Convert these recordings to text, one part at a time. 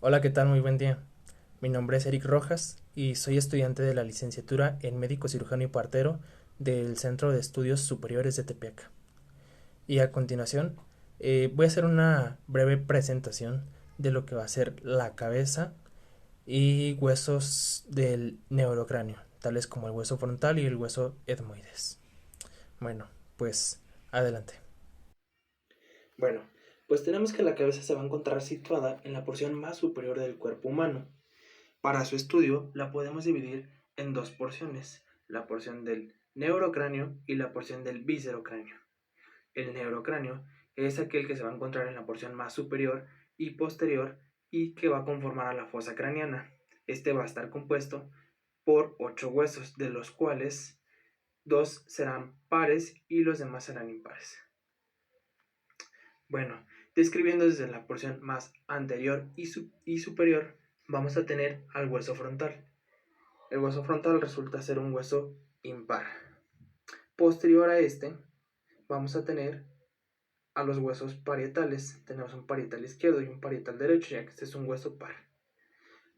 Hola, ¿qué tal? Muy buen día. Mi nombre es Eric Rojas y soy estudiante de la licenciatura en médico cirujano y partero del Centro de Estudios Superiores de Tepeaca. Y a continuación voy a hacer una breve presentación de lo que va a ser la cabeza y huesos del neurocráneo, tales como el hueso frontal y el hueso etmoides. Bueno, pues adelante. Bueno, pues tenemos que la cabeza se va a encontrar situada en la porción más superior del cuerpo humano. Para su estudio la podemos dividir en dos porciones, la porción del neurocráneo y la porción del viscerocráneo. El neurocráneo es aquel que se va a encontrar en la porción más superior y posterior y que va a conformar a la fosa craneana. Este va a estar compuesto por 8 huesos, de los cuales 2 serán pares y los demás serán impares. Bueno, describiendo desde la porción más anterior y superior, vamos a tener al hueso frontal. El hueso frontal resulta ser un hueso impar. Posterior a este, vamos a tener a los huesos parietales. Tenemos un parietal izquierdo y un parietal derecho, ya que este es un hueso par.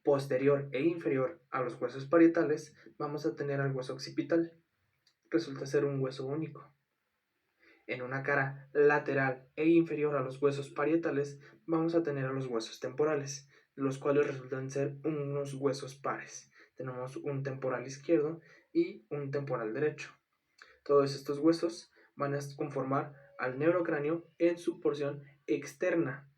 Posterior e inferior a los huesos parietales, vamos a tener al hueso occipital. Resulta ser un hueso único. En una cara lateral e inferior a los huesos parietales, vamos a tener a los huesos temporales, los cuales resultan ser unos huesos pares. Tenemos un temporal izquierdo y un temporal derecho. Todos estos huesos van a conformar al neurocráneo en su porción externa.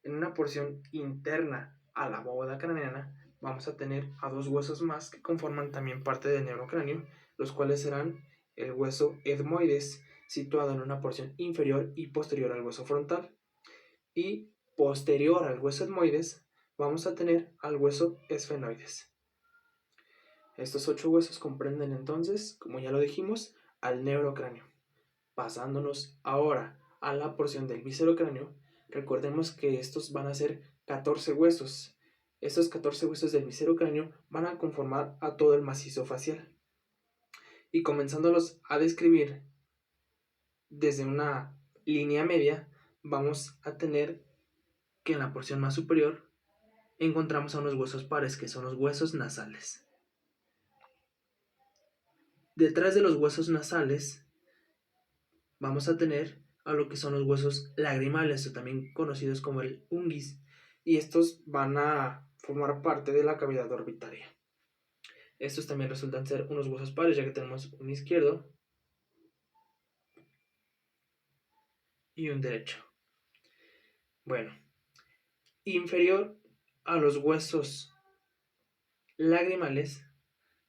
En una porción interna a la bóveda craneana vamos a tener a dos huesos más que conforman también parte del neurocráneo, los cuales serán el hueso etmoides, situado en una porción inferior y posterior al hueso frontal, y posterior al hueso etmoides vamos a tener al hueso esfenoides. Estos 8 huesos comprenden entonces, como ya lo dijimos, al neurocráneo. Pasándonos ahora a la porción del viscerocráneo, recordemos que estos van a ser 14 huesos. Estos 14 huesos del viscerocráneo van a conformar a todo el macizo facial. Y comenzándolos a describir desde una línea media, vamos a tener que en la porción más superior encontramos a unos huesos pares, que son los huesos nasales. Detrás de los huesos nasales vamos a tener a lo que son los huesos lagrimales, o también conocidos como el unguis, y estos van a formar parte de la cavidad orbitaria. Estos también resultan ser unos huesos pares, ya que tenemos un izquierdo y un derecho. Bueno, inferior a los huesos lagrimales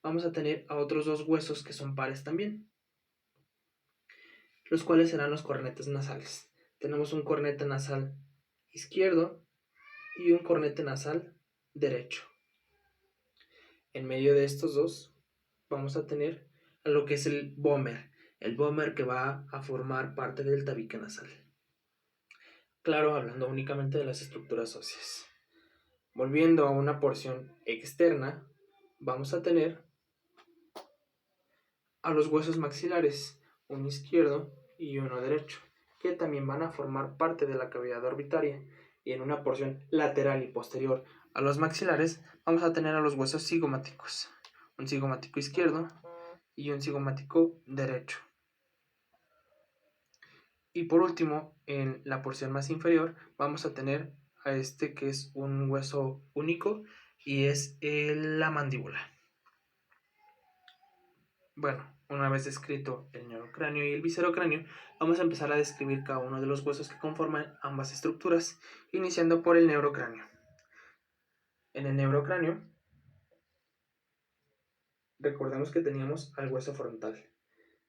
vamos a tener a otros dos huesos que son pares también, los cuales serán los cornetes nasales. Tenemos un cornete nasal izquierdo y un cornete nasal derecho. En medio de estos dos vamos a tener a lo que es el bómer que va a formar parte del tabique nasal. Claro, hablando únicamente de las estructuras óseas. Volviendo a una porción externa, vamos a tener a los huesos maxilares, uno izquierdo y uno derecho, que también van a formar parte de la cavidad orbitaria. Y en una porción lateral y posterior a los maxilares, vamos a tener a los huesos cigomáticos, un cigomático izquierdo y un cigomático derecho. Y por último, en la porción más inferior, vamos a tener a este que es un hueso único y es la mandíbula. Bueno, una vez descrito el neurocráneo y el viscerocráneo, vamos a empezar a describir cada uno de los huesos que conforman ambas estructuras, iniciando por el neurocráneo. En el neurocráneo, recordemos que teníamos al hueso frontal.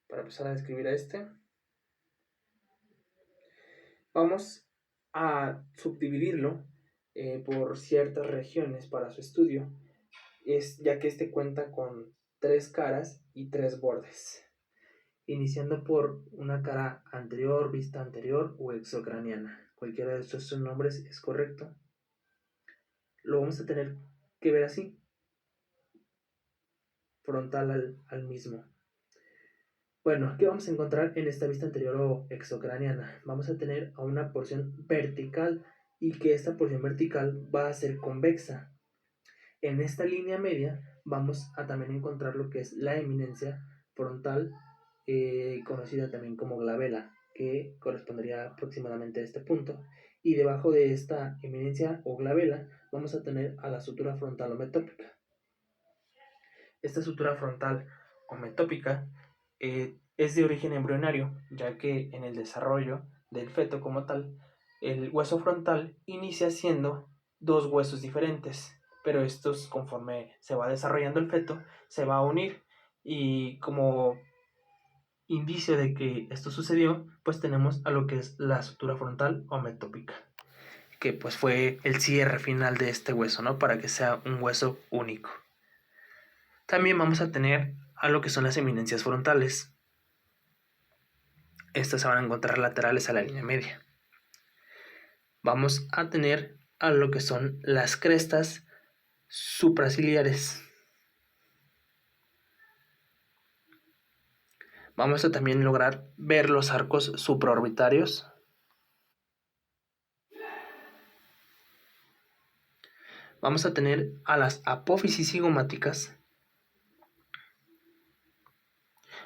Para empezar a describir a este, vamos a subdividirlo por ciertas regiones para su estudio, ya que este cuenta con 3 caras y 3 bordes, iniciando por una cara anterior, vista anterior o exocraniana. Cualquiera de estos nombres es correcto. Lo vamos a tener que ver así, frontal al mismo. Bueno, ¿qué vamos a encontrar en esta vista anterior o exocraniana? Vamos a tener a una porción vertical y que esta porción vertical va a ser convexa. En esta línea media vamos a también encontrar lo que es la eminencia frontal, conocida también como glabela, que correspondería aproximadamente a este punto. Y debajo de esta eminencia o glabela vamos a tener a la sutura frontal o metópica. Esta sutura frontal o metópica es de origen embrionario, ya que en el desarrollo del feto como tal, el hueso frontal inicia siendo dos huesos diferentes, pero estos, conforme se va desarrollando el feto, se va a unir, y como indicio de que esto sucedió, pues tenemos a lo que es la sutura frontal o metópica, que pues fue el cierre final de este hueso, ¿no? Para que sea un hueso único. También vamos a tener a lo que son las eminencias frontales. Estas se van a encontrar laterales a la línea media. Vamos a tener a lo que son las crestas supraciliares. Vamos a también lograr ver los arcos supraorbitarios. Vamos a tener a las apófisis cigomáticas,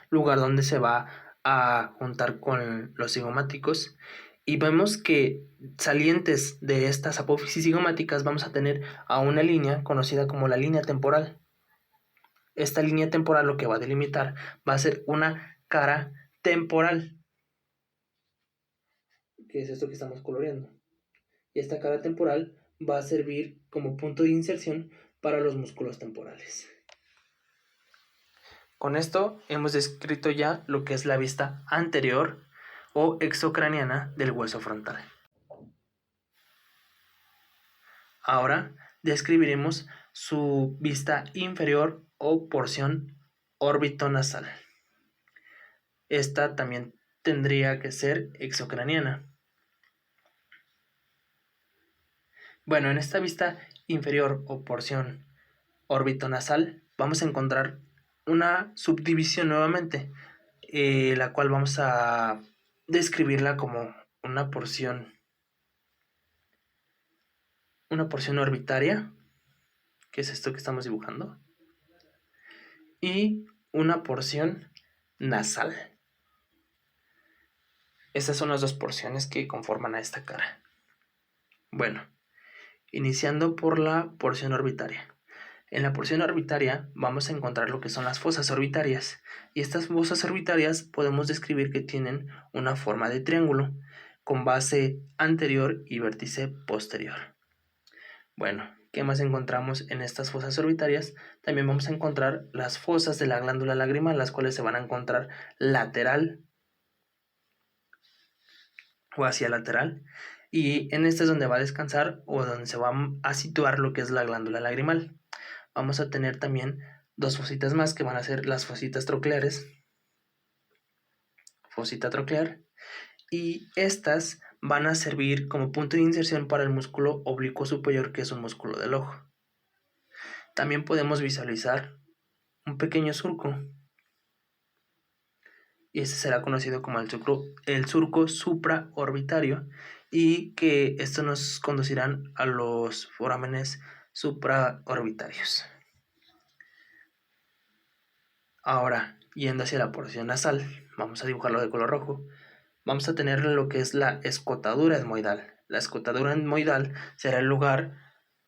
lugar donde se va a juntar con los cigomáticos, y vemos que salientes de estas apófisis cigomáticas vamos a tener a una línea conocida como la línea temporal. Esta línea temporal lo que va a delimitar va a ser una cara temporal, que es esto que estamos coloreando. Y esta cara temporal va a servir como punto de inserción para los músculos temporales. Con esto hemos descrito ya lo que es la vista anterior o exocraniana del hueso frontal. Ahora describiremos su vista inferior o porción orbitonasal. Esta también tendría que ser exocraniana. Bueno, en esta vista inferior o porción orbitonasal vamos a encontrar una subdivisión nuevamente, la cual vamos a describirla como una porción orbitaria, que es esto que estamos dibujando, y una porción nasal. Estas son las dos porciones que conforman a esta cara. Bueno, iniciando por la porción orbitaria. En la porción orbitaria vamos a encontrar lo que son las fosas orbitarias, y estas fosas orbitarias podemos describir que tienen una forma de triángulo con base anterior y vértice posterior. Bueno, ¿qué más encontramos en estas fosas orbitarias? También vamos a encontrar las fosas de la glándula lagrimal, las cuales se van a encontrar lateral o hacia lateral, y en este es donde va a descansar o donde se va a situar lo que es la glándula lagrimal. Vamos a tener también dos fositas más que van a ser las fositas trocleares, fosita troclear, y estas van a servir como punto de inserción para el músculo oblicuo superior, que es un músculo del ojo. También podemos visualizar un pequeño surco, y este será conocido como el surco supraorbitario, y que esto nos conducirán a los forámenes supraorbitarios. Ahora, yendo hacia la porción nasal, vamos a dibujarlo de color rojo. Vamos a tener lo que es la escotadura etmoidal. La escotadura etmoidal será el lugar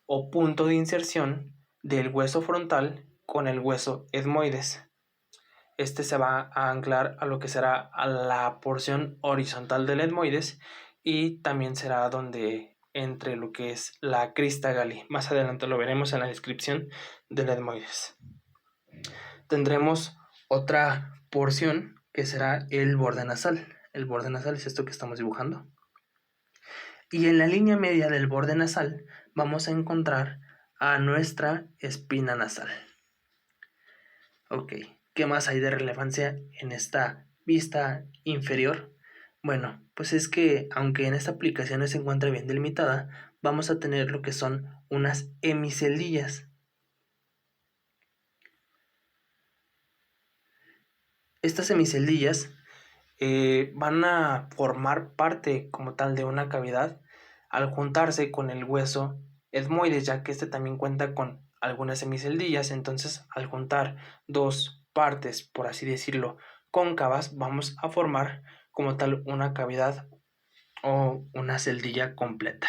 o punto de inserción del hueso frontal con el hueso etmoides. Este se va a anclar a lo que será a la porción horizontal del etmoides, y también será donde entre lo que es la crista gali. Más adelante lo veremos en la descripción del etmoides. Tendremos otra porción que será el borde nasal. El borde nasal es esto que estamos dibujando. Y en la línea media del borde nasal vamos a encontrar a nuestra espina nasal. Ok, ¿qué más hay de relevancia en esta vista inferior? Bueno, pues es que aunque en esta aplicación se encuentra bien delimitada, vamos a tener lo que son unas hemiceldillas. Estas hemiceldillas van a formar parte como tal de una cavidad al juntarse con el hueso etmoides, ya que este también cuenta con algunas semiceldillas. Entonces, al juntar dos partes, por así decirlo, cóncavas, vamos a formar como tal una cavidad o una celdilla completa.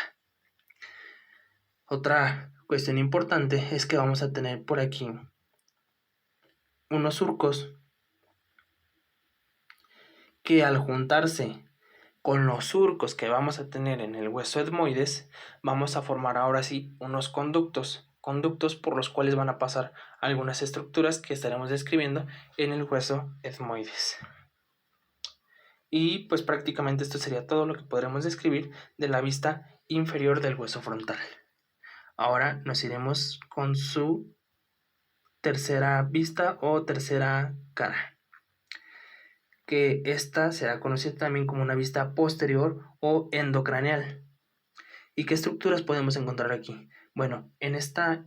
Otra cuestión importante es que vamos a tener por aquí unos surcos que, al juntarse con los surcos que vamos a tener en el hueso etmoides, vamos a formar ahora sí unos conductos por los cuales van a pasar algunas estructuras que estaremos describiendo en el hueso etmoides. Y pues prácticamente esto sería todo lo que podremos describir de la vista inferior del hueso frontal. Ahora nos iremos con su tercera vista o tercera cara, que esta será conocida también como una vista posterior o endocraneal. ¿Y qué estructuras podemos encontrar aquí? Bueno, en esta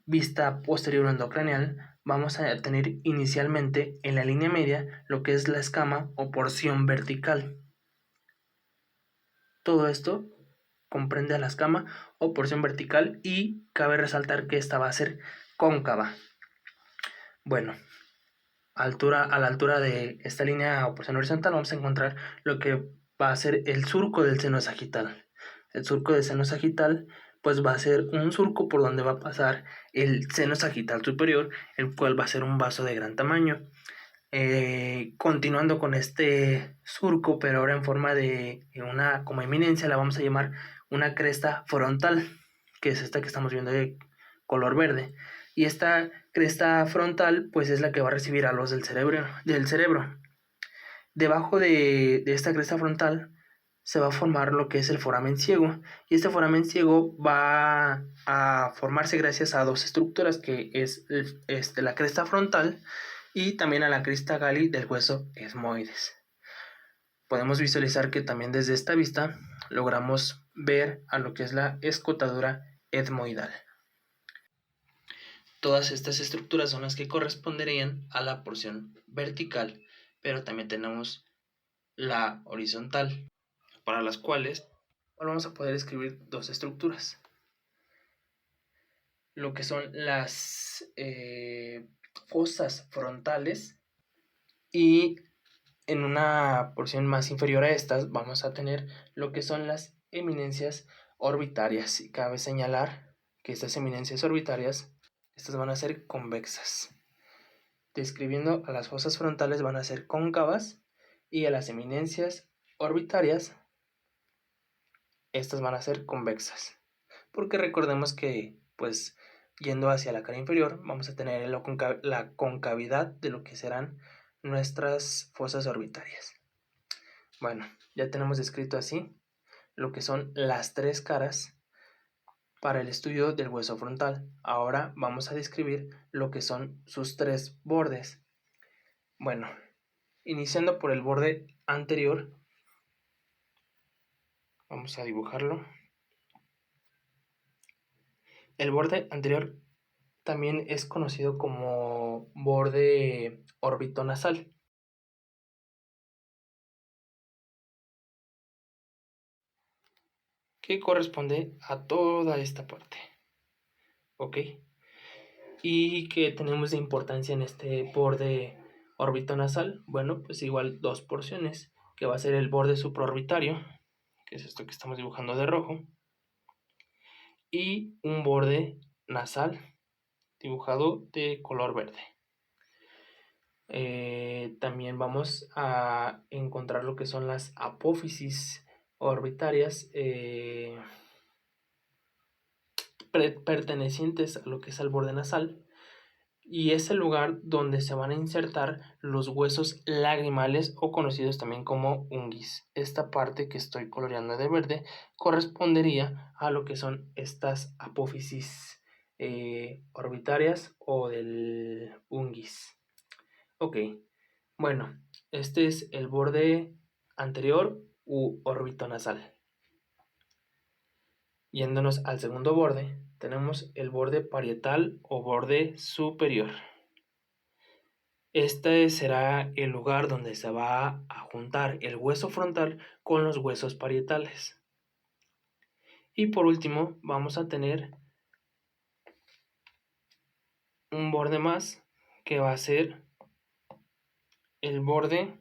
vista posterior o endocraneal vamos a tener inicialmente en la línea media lo que es la escama o porción vertical. Todo esto comprende a la escama o porción vertical, y cabe resaltar que esta va a ser cóncava. Bueno, a la altura de esta línea o porción horizontal vamos a encontrar lo que va a ser el surco del seno sagital. El surco del seno sagital pues va a ser un surco por donde va a pasar el seno sagital superior, el cual va a ser un vaso de gran tamaño. Continuando con este surco, pero ahora en forma de una como eminencia, la vamos a llamar una cresta frontal, que es esta que estamos viendo de color verde. Y esta cresta frontal pues es la que va a recibir a luz del cerebro. Debajo de esta cresta frontal se va a formar lo que es el foramen ciego, y este foramen ciego va a formarse gracias a dos estructuras, que es la cresta frontal y también a la crista gali del hueso etmoides. Podemos visualizar que también desde esta vista logramos ver a lo que es la escotadura etmoidal. Todas estas estructuras son las que corresponderían a la porción vertical, pero también tenemos la horizontal, para las cuales vamos a poder escribir dos estructuras. Lo que son las fosas frontales, y en una porción más inferior a estas vamos a tener lo que son las eminencias orbitarias. Y cabe señalar que estas eminencias orbitarias, estas van a ser convexas. Describiendo a las fosas frontales, van a ser cóncavas, y a las eminencias orbitarias, estas van a ser convexas. Porque recordemos que, pues, yendo hacia la cara inferior, vamos a tener la concavidad de lo que serán nuestras fosas orbitarias. Bueno, ya tenemos descrito así lo que son las tres caras para el estudio del hueso frontal. Ahora vamos a describir lo que son sus tres bordes. Bueno, iniciando por el borde anterior, vamos a dibujarlo. El borde anterior también es conocido como borde orbitonasal, que corresponde a toda esta parte, ¿ok? ¿Y qué tenemos de importancia en este borde orbitonasal? Bueno, pues igual dos porciones, que va a ser el borde supraorbitario, que es esto que estamos dibujando de rojo, y un borde nasal dibujado de color verde. También vamos a encontrar lo que son las apófisis orbitarias pertenecientes a lo que es el borde nasal, y es el lugar donde se van a insertar los huesos lagrimales, o conocidos también como unguis. Esta parte que estoy coloreando de verde correspondería a lo que son estas apófisis orbitarias o del unguis. Ok, bueno, este es el borde anterior u orbitonasal. Yéndonos al segundo borde, tenemos el borde parietal o borde superior. Este será el lugar donde se va a juntar el hueso frontal con los huesos parietales. Y por último vamos a tener un borde más, que va a ser el borde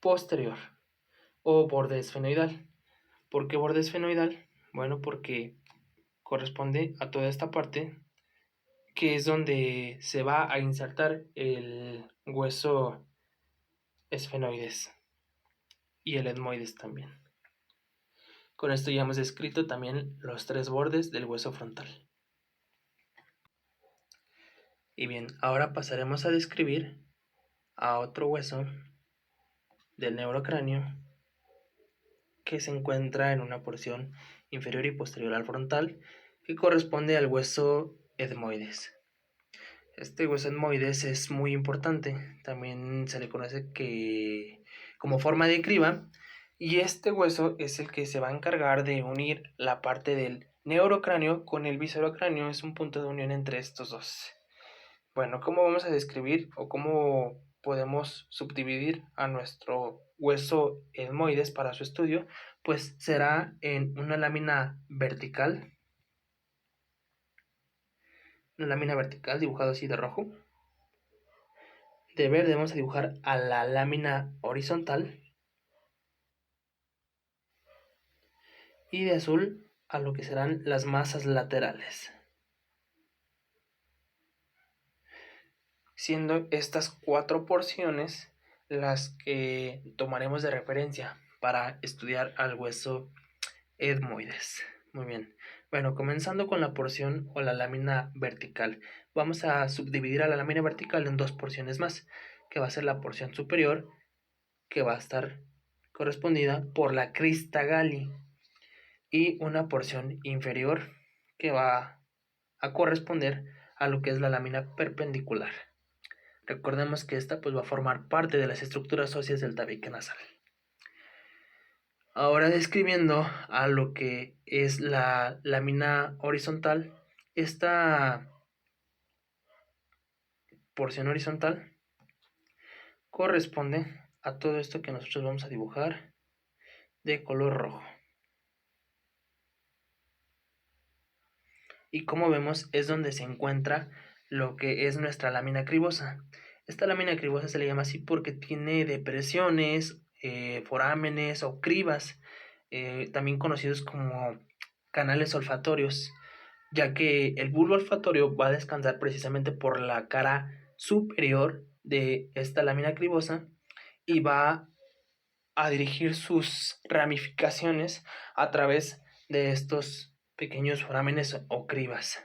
posterior o borde esfenoidal. ¿Por qué borde esfenoidal? Bueno, porque corresponde a toda esta parte, que es donde se va a insertar el hueso esfenoides y el etmoides también. Con esto ya hemos descrito también los tres bordes del hueso frontal. Y bien, ahora pasaremos a describir a otro hueso del neurocráneo que se encuentra en una porción inferior y posterior al frontal, que corresponde al hueso etmoides. Este hueso etmoides es muy importante, también se le conoce como forma de criba, y este hueso es el que se va a encargar de unir la parte del neurocráneo con el viscerocráneo, es un punto de unión entre estos dos. Bueno, ¿cómo vamos a describir o cómo podemos subdividir a nuestro hueso etmoides para su estudio? Pues será en una lámina vertical dibujado así de rojo. De verde vamos a dibujar a la lámina horizontal y de azul a lo que serán las masas laterales, siendo estas cuatro porciones las que tomaremos de referencia para estudiar al hueso etmoides. Muy bien. Bueno, comenzando con la porción o la lámina vertical, vamos a subdividir a la lámina vertical en dos porciones más, que va a ser la porción superior, que va a estar correspondida por la crista galli, y una porción inferior que va a corresponder a lo que es la lámina perpendicular. Recordemos que esta pues va a formar parte de las estructuras óseas del tabique nasal. Ahora describiendo a lo que es la lámina horizontal, esta porción horizontal corresponde a todo esto que nosotros vamos a dibujar de color rojo. Y como vemos es donde se encuentra lo que es nuestra lámina cribosa. Esta lámina cribosa se le llama así porque tiene depresiones, forámenes o cribas, también conocidos como canales olfatorios, ya que el bulbo olfatorio va a descansar precisamente por la cara superior de esta lámina cribosa y va a dirigir sus ramificaciones a través de estos pequeños forámenes o cribas.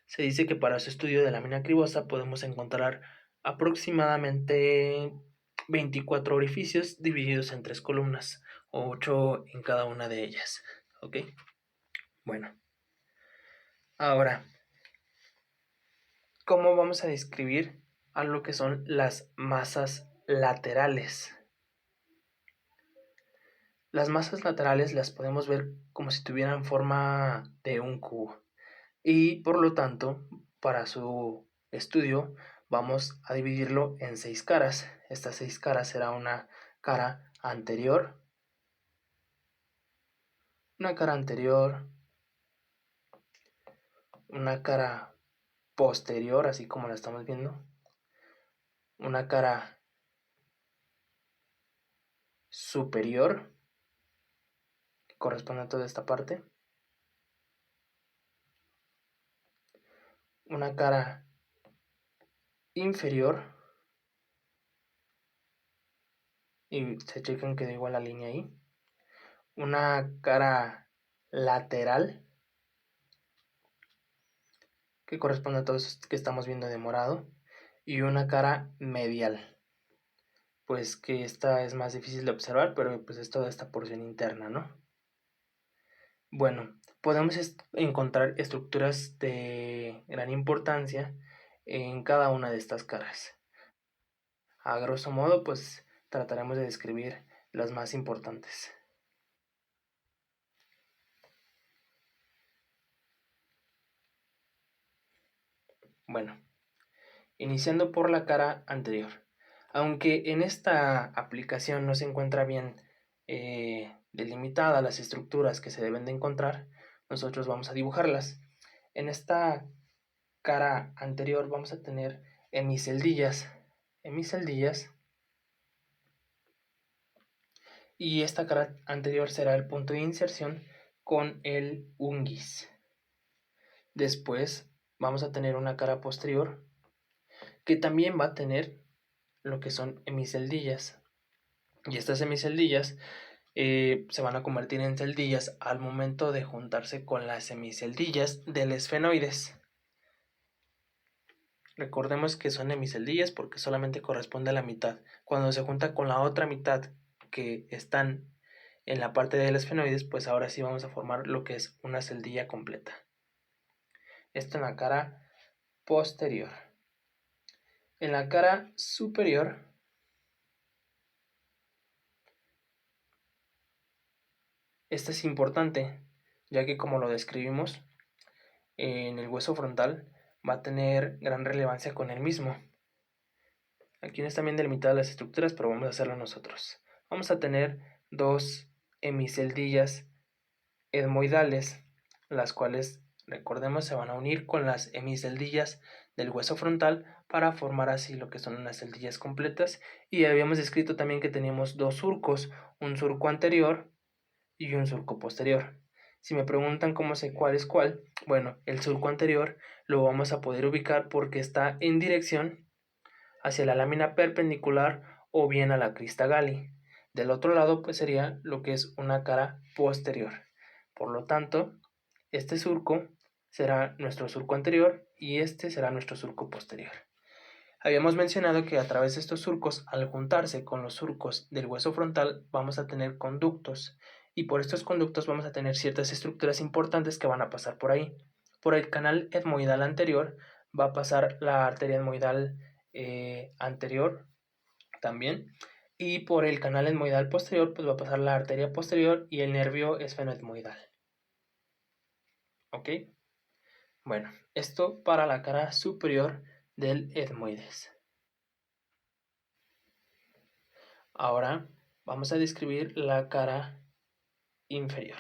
Se dice que para su estudio de la lámina cribosa podemos encontrar aproximadamente 24 orificios divididos en 3 columnas, o 8 en cada una de ellas. ¿Ok? Bueno, ahora, ¿cómo vamos a describir a lo que son las masas laterales? Las masas laterales las podemos ver como si tuvieran forma de un cubo. Y por lo tanto, para su estudio vamos a dividirlo en 6 caras. Estas 6 caras será una cara anterior, una cara anterior, una cara posterior, así como la estamos viendo, una cara superior, que corresponde a toda esta parte, una cara inferior, y se checan que da igual la línea ahí, una cara lateral, que corresponde a todo eso que estamos viendo de morado, y una cara medial, pues que esta es más difícil de observar, pero pues es toda esta porción interna, ¿no? Bueno, podemos encontrar estructuras de gran importancia en cada una de estas caras. A grosso modo, pues trataremos de describir las más importantes. Bueno, iniciando por la cara anterior. Aunque en esta aplicación no se encuentra bien delimitada las estructuras que se deben de encontrar, nosotros vamos a dibujarlas. En esta cara anterior vamos a tener hemiceldillas, y esta cara anterior será el punto de inserción con el unguis. Después vamos a tener una cara posterior que también va a tener lo que son hemiceldillas, y estas hemiceldillas se van a convertir en celdillas al momento de juntarse con las hemiceldillas del esfenoides. Recordemos que son hemiceldillas porque solamente corresponde a la mitad. Cuando se junta con la otra mitad que están en la parte del esfenoides, pues ahora sí vamos a formar lo que es una celdilla completa. Esto en la cara posterior. En la cara superior esta es importante, ya que como lo describimos, en el hueso frontal va a tener gran relevancia con el mismo. Aquí no están bien delimitadas las estructuras, pero vamos a hacerlo nosotros. Vamos a tener dos hemiceldillas etmoidales, las cuales, recordemos, se van a unir con las hemiceldillas del hueso frontal para formar así lo que son unas celdillas completas. Y habíamos descrito también que teníamos dos surcos, un surco anterior y un surco posterior. Si me preguntan cómo sé cuál es cuál, bueno, el surco anterior lo vamos a poder ubicar porque está en dirección hacia la lámina perpendicular o bien a la crista Galli. Del otro lado pues sería lo que es una cara posterior. Por lo tanto, este surco será nuestro surco anterior y este será nuestro surco posterior. Habíamos mencionado que a través de estos surcos, al juntarse con los surcos del hueso frontal, vamos a tener conductos, y por estos conductos vamos a tener ciertas estructuras importantes que van a pasar por ahí. Por el canal etmoidal anterior va a pasar la arteria etmoidal anterior también, y por el canal etmoidal posterior pues va a pasar la arteria posterior y el nervio esfenoetmoidal. ¿Ok? Bueno, esto para la cara superior del etmoides. Ahora vamos a describir la cara inferior.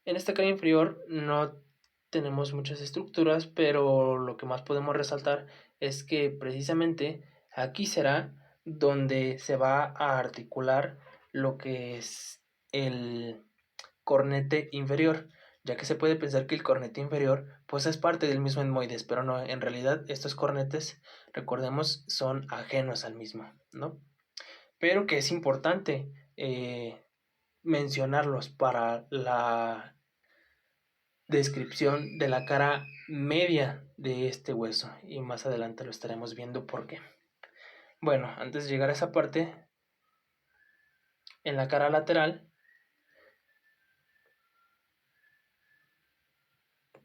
En esta cara inferior no tenemos muchas estructuras, pero lo que más podemos resaltar es que precisamente aquí será donde se va a articular lo que es el cornete inferior, ya que se puede pensar que el cornete inferior pues es parte del mismo etmoides, pero no, en realidad estos cornetes, recordemos, son ajenos al mismo, ¿no? Pero que es importante mencionarlos para la descripción de la cara media de este hueso, y más adelante lo estaremos viendo por qué. Bueno, antes de llegar a esa parte, en la cara lateral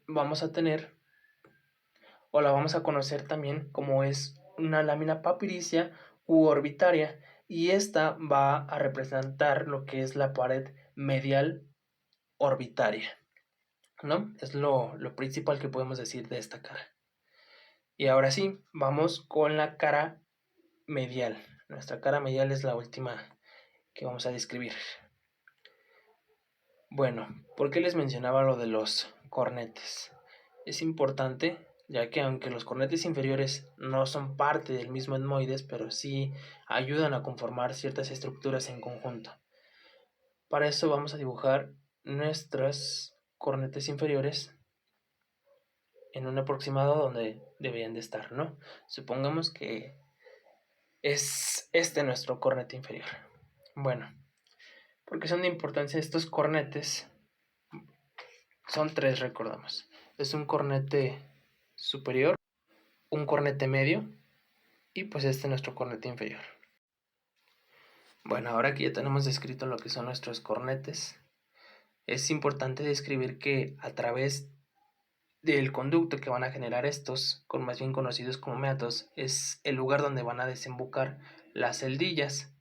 vamos a tener, o la vamos a conocer también como es una lámina papiricia u orbitaria, y esta va a representar lo que es la pared medial orbitaria, ¿no? Es lo principal que podemos decir de esta cara. Y ahora sí, vamos con la cara medial. Nuestra cara medial es la última que vamos a describir. Bueno, ¿por qué les mencionaba lo de los cornetes? Es importante, ya que aunque los cornetes inferiores no son parte del mismo etmoides, pero sí ayudan a conformar ciertas estructuras en conjunto. Para eso vamos a dibujar nuestros cornetes inferiores en un aproximado donde deberían de estar, ¿no? Supongamos que es este nuestro cornete inferior. Bueno, porque son de importancia estos cornetes, son tres, recordamos. Es un cornete superior, un cornete medio y pues este nuestro cornete inferior. Bueno, ahora que ya tenemos descrito lo que son nuestros cornetes, es importante describir que a través del conducto que van a generar estos, con más bien conocidos como meatos, es el lugar donde van a desembocar las celdillas.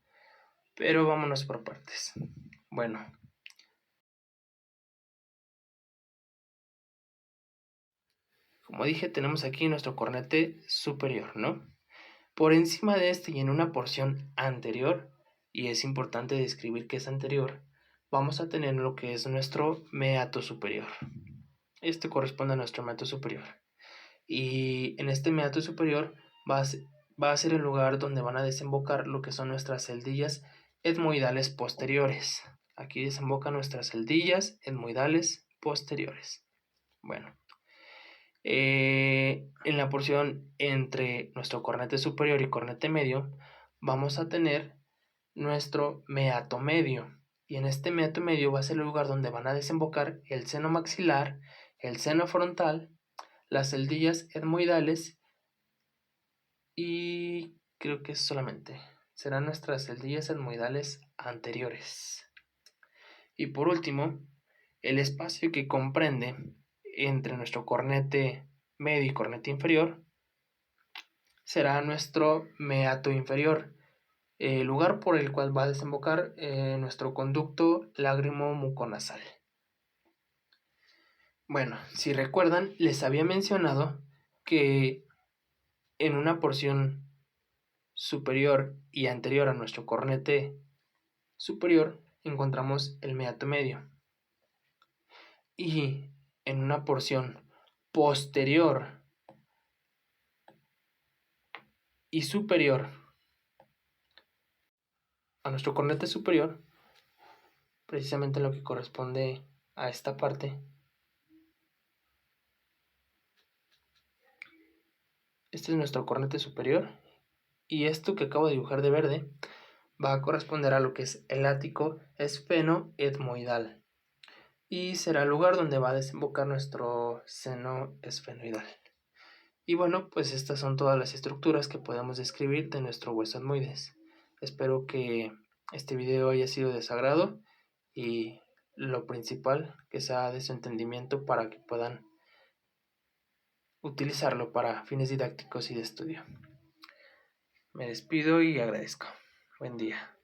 Pero vámonos por partes. Bueno, como dije, tenemos aquí nuestro cornete superior, ¿no? Por encima de este y en una porción anterior y es importante describir que es anterior, vamos a tener lo que es nuestro meato superior. Este corresponde a nuestro meato superior. Y en este meato superior va a ser el lugar donde van a desembocar lo que son nuestras celdillas etmoidales posteriores. Aquí desembocan nuestras celdillas etmoidales posteriores. Bueno, en la porción entre nuestro cornete superior y cornete medio, vamos a tener nuestro meato medio. Y en este meato medio va a ser el lugar donde van a desembocar el seno maxilar, el seno frontal, las celdillas etmoidales y creo que solamente serán nuestras celdillas etmoidales anteriores. Y por último, el espacio que comprende entre nuestro cornete medio y cornete inferior será nuestro meato inferior, el lugar por el cual va a desembocar nuestro conducto lágrimo-muconasal. Bueno, si recuerdan, les había mencionado que en una porción superior y anterior a nuestro cornete superior encontramos el meato medio. Y en una porción posterior y superior a nuestro cornete superior, precisamente lo que corresponde a esta parte, este es nuestro cornete superior y esto que acabo de dibujar de verde va a corresponder a lo que es el ático esfenoetmoidal y será el lugar donde va a desembocar nuestro seno esfenoidal. Y bueno, pues estas son todas las estructuras que podemos describir de nuestro hueso etmoides. Espero que este video haya sido de su agrado y lo principal que sea de su entendimiento para que puedan utilizarlo para fines didácticos y de estudio. Me despido y agradezco. Buen día.